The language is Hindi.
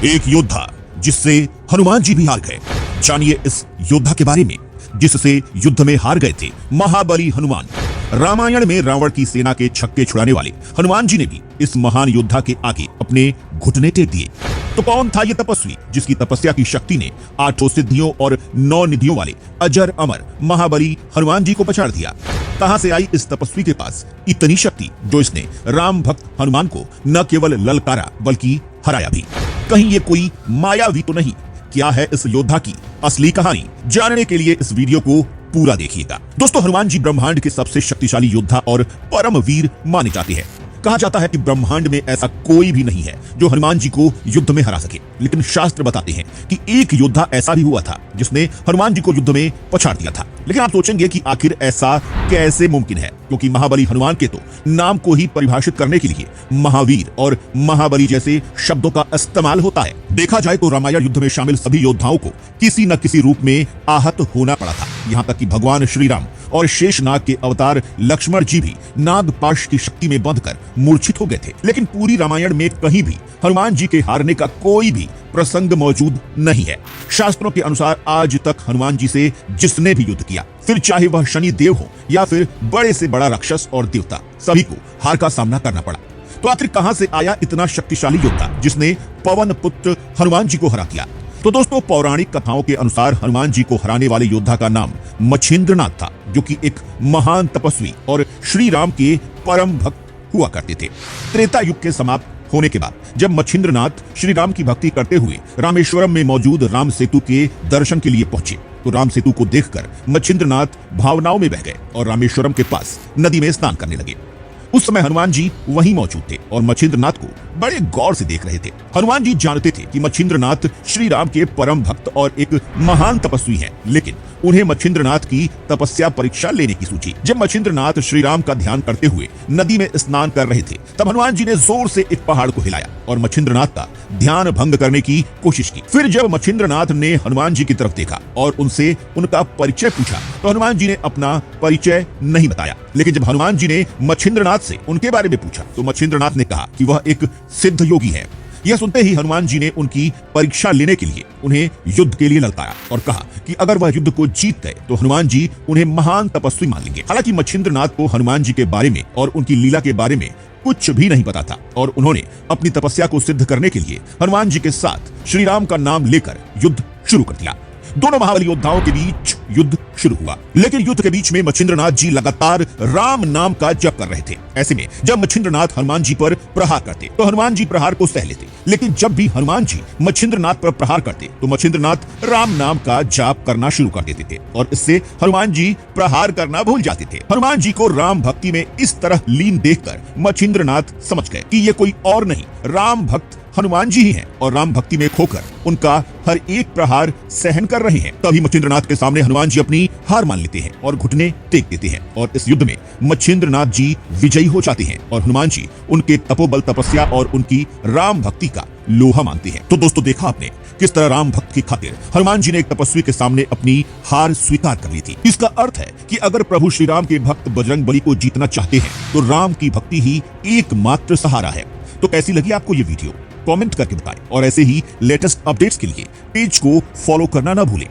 एक योद्धा जिससे हनुमान जी भी हार गए। जानिए इस योद्धा के बारे में जिससे युद्ध में हार गए थे महाबली हनुमान। रामायण में रावण की सेना के छक्के छुड़ाने वाले हनुमान जी ने भी इस महान योद्धा के आगे अपने घुटने टेक दिए। तो कौन था ये तपस्वी जिसकी तपस्या की शक्ति ने 8 सिद्धियों और 9 निधियों वाले अजर अमर महाबली हनुमान जी को पछाड़ दिया? कहां से आई इस तपस्वी के पास इतनी शक्ति जो इसने राम भक्त हनुमान को न केवल ललकारा बल्कि हराया भी? कहीं ये कोई मायावी तो नहीं? क्या है इस योद्धा की असली कहानी? जानने के लिए इस वीडियो को पूरा देखिएगा। दोस्तों, हनुमान जी ब्रह्मांड के सबसे शक्तिशाली योद्धा और परम वीर माने जाते हैं। कहा जाता है कि ब्रह्मांड में ऐसा कोई भी नहीं है जो हनुमान जी को युद्ध में हरा सके। लेकिन शास्त्र बताते हैं कि एक योद्धा ऐसा भी हुआ था जिसने हनुमान जी को युद्ध में पछाड़ दिया था। लेकिन आप सोचेंगे कि आखिर ऐसा कैसे मुमकिन है, क्योंकि महाबली हनुमान के तो नाम को ही परिभाषित करने के लिए महावीर और महाबली जैसे शब्दों का इस्तेमाल होता है। देखा जाए तो रामायण युद्ध में शामिल सभी योद्धाओं को किसी न किसी रूप में आहत होना पड़ा था। यहाँ तक कि भगवान श्री राम और शेषनाग के अवतार लक्ष्मण जी भी नागपाश की शक्ति में बंधकर मूर्छित हो गए थे। लेकिन पूरी रामायण में कहीं भी हनुमान जी के हारने का कोई भी प्रसंग मौजूद नहीं है। शास्त्रों के अनुसार आज तक हनुमान जी से जिसने भी युद्ध किया, फिर चाहे वह शनि देव हो या फिर बड़े से बड़ा राक्षस और देवता, सभी को हार का सामना करना पड़ा। तो आखिर कहां से आया इतना शक्तिशाली योद्धा जिसने पवन पुत्र हनुमान जी को हरा दिया? तो दोस्तों, पौराणिक कथाओं के अनुसार हनुमान जी को हराने वाले योद्धा का नाम मच्छिंद्रनाथ था, जो कि एक महान तपस्वी और श्री राम के परम भक्त हुआ करते थे। त्रेता युग के समाप्त होने के बाद जब मच्छिंद्रनाथ श्री राम की भक्ति करते हुए रामेश्वरम में मौजूद राम सेतु के दर्शन के लिए पहुंचे, तो राम सेतु को देखकर मच्छिंद्रनाथ भावनाओं में बह गए और रामेश्वरम के पास नदी में स्नान करने लगे। उस समय हनुमान जी वहीं मौजूद थे और मच्छिंद्रनाथ को बड़े गौर से देख रहे थे। हनुमान जी जानते थे कि मच्छिंद्रनाथ श्री राम के परम भक्त और एक महान तपस्वी हैं, लेकिन उन्हें मच्छिंद्रनाथ की तपस्या परीक्षा लेने की सूझी। जब मच्छिंद्रनाथ श्री राम का ध्यान करते हुए नदी में स्नान कर रहे थे, तब हनुमान जी ने जोर से एक पहाड़ को हिलाया और मच्छिंद्रनाथ का ध्यान भंग करने की कोशिश की। फिर जब मच्छिंद्रनाथ ने हनुमान जी की तरफ देखा और उनसे उनका परिचय पूछा, तो हनुमान जी ने अपना परिचय नहीं बताया। लेकिन जब हनुमान जी ने मच्छिंद्रनाथ से उनके बारे में पूछा, तो मच्छिंद्रनाथ ने कहा कि वह एक सिद्ध योगी है। यह सुनते ही हनुमान जी ने उनकी परीक्षा लेने के लिए उन्हें युद्ध के लिए ललकारा और कहा कि अगर वह युद्ध को जीत गए तो हनुमान जी उन्हें महान तपस्वी मान लेंगे। हालांकि मच्छिंद्रनाथ को हनुमान जी के बारे में और उनकी लीला के बारे में कुछ भी नहीं पता था और उन्होंने अपनी तपस्या को सिद्ध करने के लिए हनुमान जी के साथ श्री राम का नाम लेकर युद्ध शुरू कर दिया। दोनों महाबली योद्धाओं के बीच युद्ध शुरू हुआ, लेकिन युद्ध के बीच में मच्छिंद्रनाथ जी लगातार राम नाम का जप कर रहे थे। ऐसे में जब मच्छिंद्रनाथ हनुमान जी पर प्रहार करते तो हनुमान जी प्रहार को सह लेते, लेकिन जब भी हनुमान जी मच्छिंद्रनाथ पर प्रहार करते तो मच्छिंद्रनाथ राम नाम का जाप करना शुरू कर देते थे और इससे हनुमान जी प्रहार करना भूल जाते थे। हनुमान जी को राम भक्ति में इस तरह लीन देखकर मच्छिंद्रनाथ समझ गए कि ये कोई और नहीं, राम भक्त हनुमान जी ही हैं और राम भक्ति में खोकर उनका हर एक प्रहार सहन कर रहे हैं। तभी मच्छिंद्रनाथ के सामने हनुमान जी अपनी हार मान लेते हैं और घुटने टेक देते हैं और इस युद्ध में मच्छिंद्रनाथ जी विजयी हो जाते हैं और हनुमान जी उनके तपोबल, तपस्या और उनकी राम भक्ति का लोहा मानते हैं। तो दोस्तों, देखा आपने किस तरह राम भक्त की खातिर हनुमान जी ने एक तपस्वी के सामने अपनी हार स्वीकार कर ली थी। इसका अर्थ है कि अगर प्रभु श्री राम के भक्त बजरंगबली को जीतना चाहते हैं तो राम की भक्ति ही एकमात्र सहारा है। तो कैसी लगी आपको ये वीडियो? कमेंट करके बताएं और ऐसे ही लेटेस्ट अपडेट्स के लिए पेज को फॉलो करना ना भूलें।